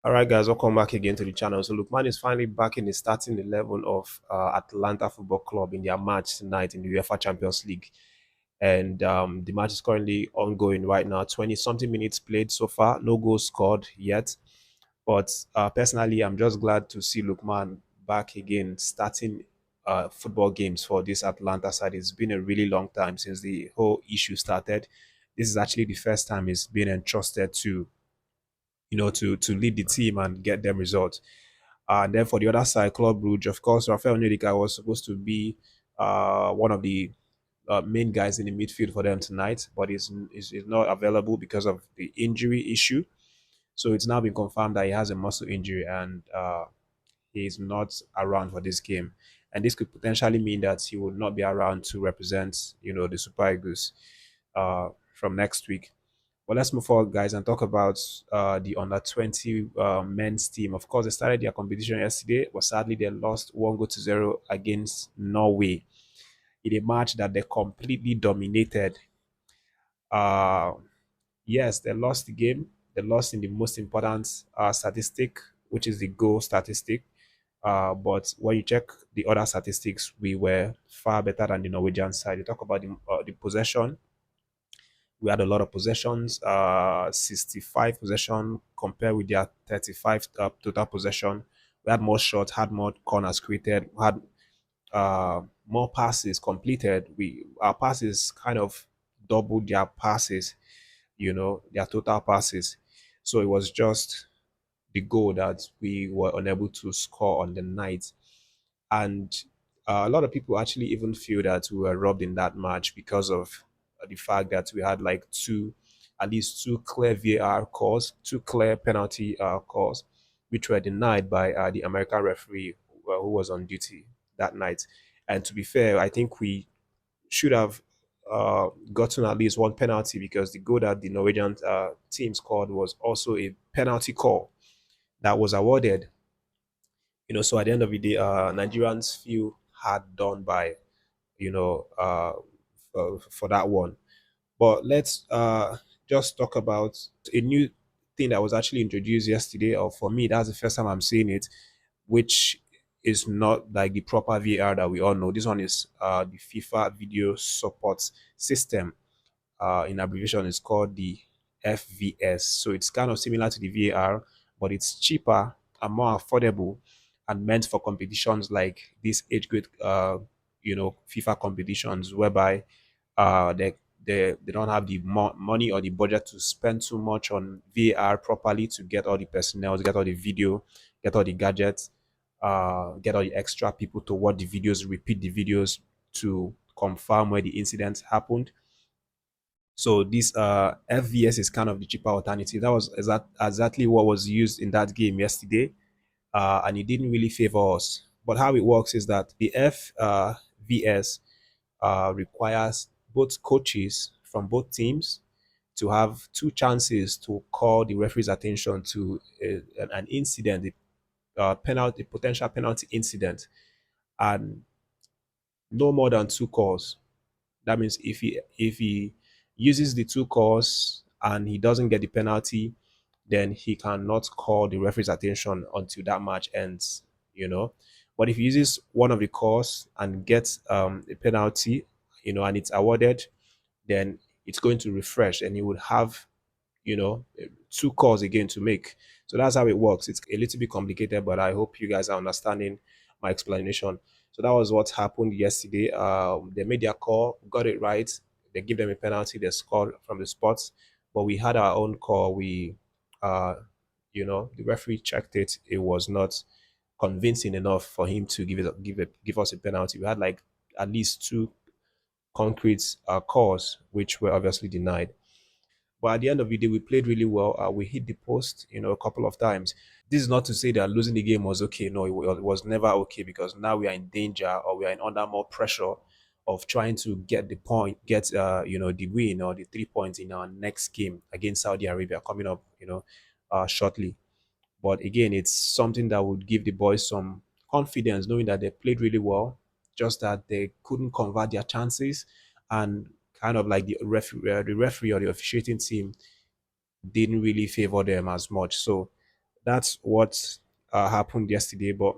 All right, guys, welcome back again to the channel. So, Lookman is finally back in the starting 11 of Atlanta Football Club in their match tonight in the UEFA Champions League. And the match is currently ongoing right now. 20 something minutes played so far, no goals scored yet. But personally, I'm just glad to see Lookman back again starting football games for this Atlanta side. It's been a really long time since the whole issue started. This is actually the first time he's been entrusted to to lead the team and get them results. And then for the other side, Club Brugge, of course, Rafael Nyedika was supposed to be one of the main guys in the midfield for them tonight, but is not available because of the injury issue. So it's now been confirmed that he has a muscle injury and he is not around for this game. And this could potentially mean that he will not be around to represent, the Super Eagles from next week. But let's move forward, guys, and talk about the under 20 men's team. Of course, they started their competition yesterday, but sadly, they lost 1-0 against Norway in a match that they completely dominated. Uh, yes, they lost the game. They lost in the most important statistic, which is the goal statistic. But when you check the other statistics, we were far better than the Norwegian side. You talk about the possession. We had a lot of possessions, 65 possession compared with their 35 total possession. We had more shots, had more corners created, had more passes completed. Our passes kind of doubled their passes, their total passes. So it was just the goal that we were unable to score on the night. And a lot of people actually even feel that we were robbed in that match because of the fact that we had like at least two clear VAR calls, two clear penalty calls, which were denied by the American referee who was on duty that night. And to be fair, I think we should have gotten at least one penalty because the goal that the Norwegian team scored was also a penalty call that was awarded. So at the end of the day, Nigerians feel hard done by, you know, uh, for that one. But let's just talk about a new thing that was actually introduced yesterday, or for me, that's the first time I'm seeing it, which is not like the proper VAR that we all know. This one is the FIFA Video Support System. In abbreviation, it's called the FVS. So it's kind of similar to the VAR, but it's cheaper and more affordable and meant for competitions like these age grade, FIFA competitions, whereby they don't have the money or the budget to spend too much on VAR properly to get all the personnel, to get all the video, get all the gadgets, get all the extra people to watch the videos, repeat the videos to confirm where the incident happened. So this FVS is kind of the cheaper alternative. That was exactly what was used in that game yesterday, and it didn't really favor us. But how it works is that the FVS requires both coaches from both teams to have two chances to call the referee's attention to an incident, a potential penalty incident, and no more than two calls. That means if he uses the two calls and he doesn't get the penalty, then he cannot call the referee's attention until that match ends. You know, but if he uses one of the calls and gets a penalty, and it's awarded, then it's going to refresh, and he would have two calls again to make. So that's how it works. It's a little bit complicated, but I hope you guys are understanding my explanation. So that was what happened yesterday. They made their call, got it right. They give them a penalty. They scored from the spots, but we had our own call. The referee checked it. It was not convincing enough for him to give us a penalty. We had like at least two concrete calls, which were obviously denied. But at the end of the day, we played really well. We hit the post, a couple of times. This is not to say that losing the game was okay. No, it was never okay because now we are in danger or we are under more pressure of trying to get the point, get the win or the 3 points in our next game against Saudi Arabia coming up, shortly. But again, it's something that would give the boys some confidence, knowing that they played really well, just that they couldn't convert their chances, and kind of like the referee or the officiating team didn't really favor them as much. So That's what happened yesterday. But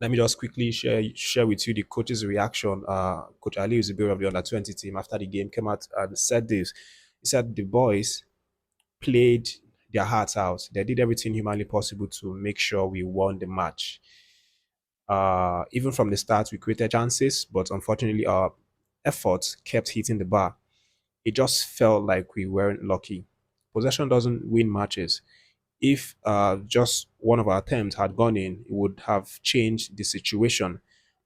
let me just quickly share with you the coach's reaction. Coach Ali is the of the under 20 team after the game came out and said this. He said the boys played their hearts out. They did everything humanly possible to make sure we won the match. Even from the start, we created chances, but unfortunately, our efforts kept hitting the bar. It just felt like we weren't lucky. Possession doesn't win matches. If just one of our attempts had gone in, it would have changed the situation.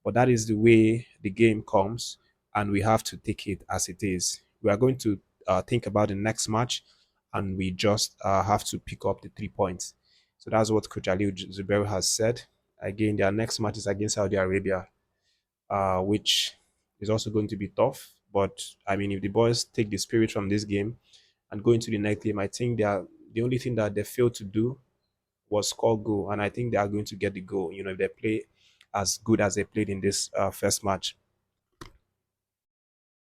But that is the way the game comes, and we have to take it as it is. We are going to think about the next match, and we just have to pick up the 3 points. So that's what Coach Ali Zubero has said. Again, their next match is against Saudi Arabia, which is also going to be tough. But I mean, if the boys take the spirit from this game and go into the next game, I think they are the only thing that they failed to do was score goal, and I think they are going to get the goal. You know, if they play as good as they played in this first match.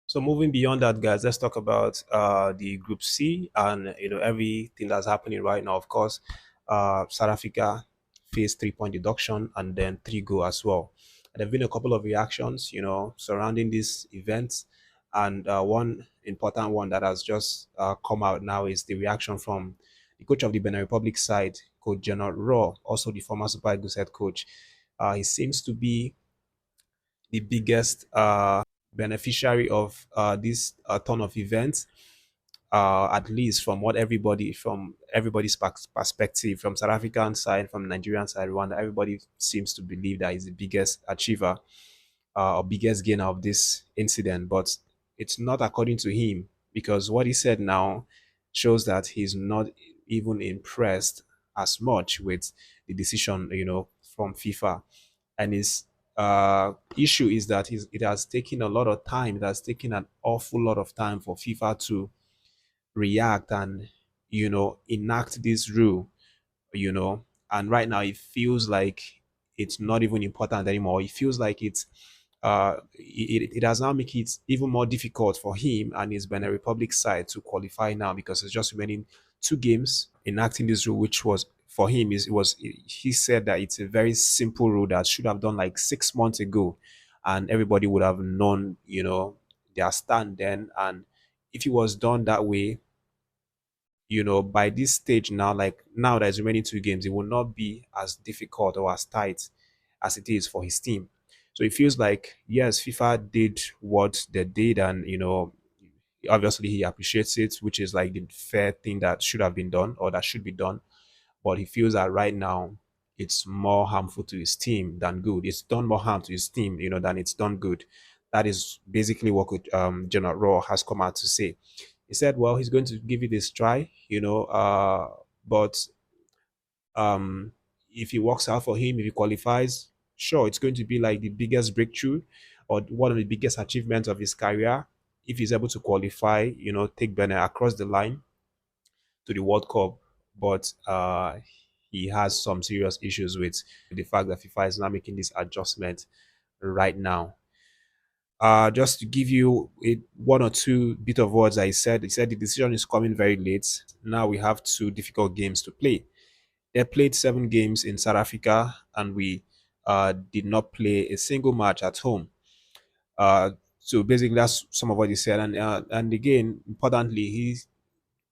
So moving beyond that, guys, let's talk about the Group C and everything that's happening right now. Of course, South Africa faced 3 point deduction and then 3 goal as well. And there have been a couple of reactions, surrounding this event, and one important one that has just come out now is the reaction from the coach of the Benin Republic side, Coach Gernot Rohr, also the former Super Eagles head coach. He seems to be the biggest beneficiary of this ton of events, at least from everybody's perspective, from South African side, from Nigerian side, Rwanda. Everybody seems to believe that he's the biggest achiever or biggest gainer of this incident, but it's not according to him, because what he said now shows that he's not even impressed as much with the decision, from FIFA. And his issue is that it has taken a lot of time. It has taken an awful lot of time for FIFA to react and enact this rule. you know and right now it feels like it's not even important anymore. It feels like it has now make it even more difficult for him and his Benin Republic side to qualify now, because it's just remaining 2 games enacting this rule, which was for him is it was he said that it's a very simple rule that should have done like 6 months ago, and everybody would have known their stand then. And if it was done that way, by this stage now, like now there's remaining 2 games, it will not be as difficult or as tight as it is for his team. So it feels like, yes, FIFA did what they did, and obviously he appreciates it, which is like the fair thing that should have been done or that should be done. But he feels that right now it's more harmful to his team than good. It's done more harm to his team, than it's done good. That is basically what Gernot Rohr has come out to say. He said, well, he's going to give it this try, but um, if it works out for him, if he qualifies, sure, it's going to be like the biggest breakthrough or one of the biggest achievements of his career if he's able to qualify, take Benin across the line to the World Cup. But he has some serious issues with the fact that FIFA is now making this adjustment right now. Just to give you one or two bit of words, he said the decision is coming very late. Now we have 2 difficult games to play. They played 7 games in South Africa, and we did not play a single match at home. So basically, that's some of what he said. And again, importantly, he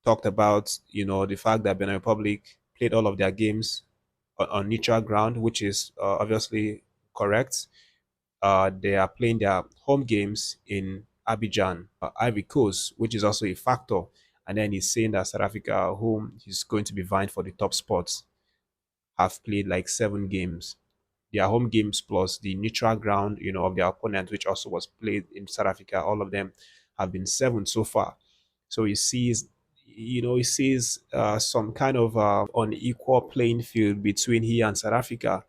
talked about the fact that Benin Republic played all of their games on neutral ground, which is obviously correct. They are playing their home games in Abidjan, Ivory Coast, which is also a factor. And then he's saying that South Africa, whom he's going to be vying for the top spots, have played like 7 games. Their home games plus the neutral ground, of their opponent, which also was played in South Africa, all of them have been 7 so far. So he sees some kind of unequal playing field between he and South Africa,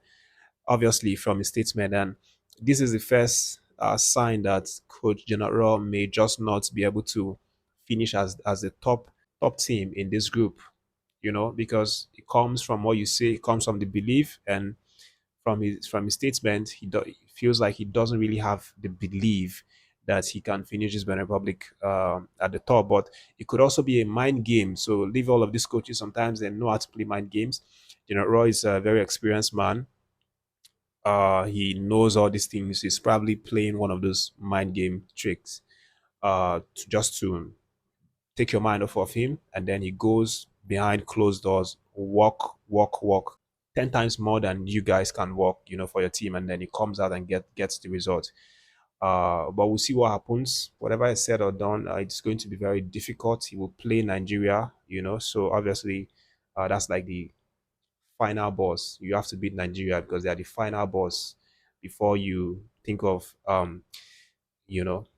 obviously from his statement. And this is the first sign that Coach Gernot Rohr may just not be able to finish as the top team in this group, because it comes from what you say, it comes from the belief, and from his statement, he feels like he doesn't really have the belief that he can finish his Benin Republic at the top. But it could also be a mind game. So leave all of these coaches, sometimes they know how to play mind games. Gernot Rohr is a very experienced man. He knows all these things. He's probably playing one of those mind game tricks just to take your mind off of him, and then he goes behind closed doors, walk 10 times more than you guys can walk, for your team, and then he comes out and gets the result. But we'll see what happens. Whatever is said or done, it's going to be very difficult. He will play Nigeria, so obviously that's like the final boss. You have to beat Nigeria because they are the final boss before you think of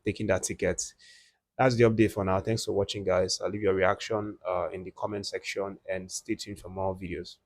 taking that ticket. That's the update for now. Thanks for watching, guys. I'll leave your reaction in the comment section and stay tuned for more videos.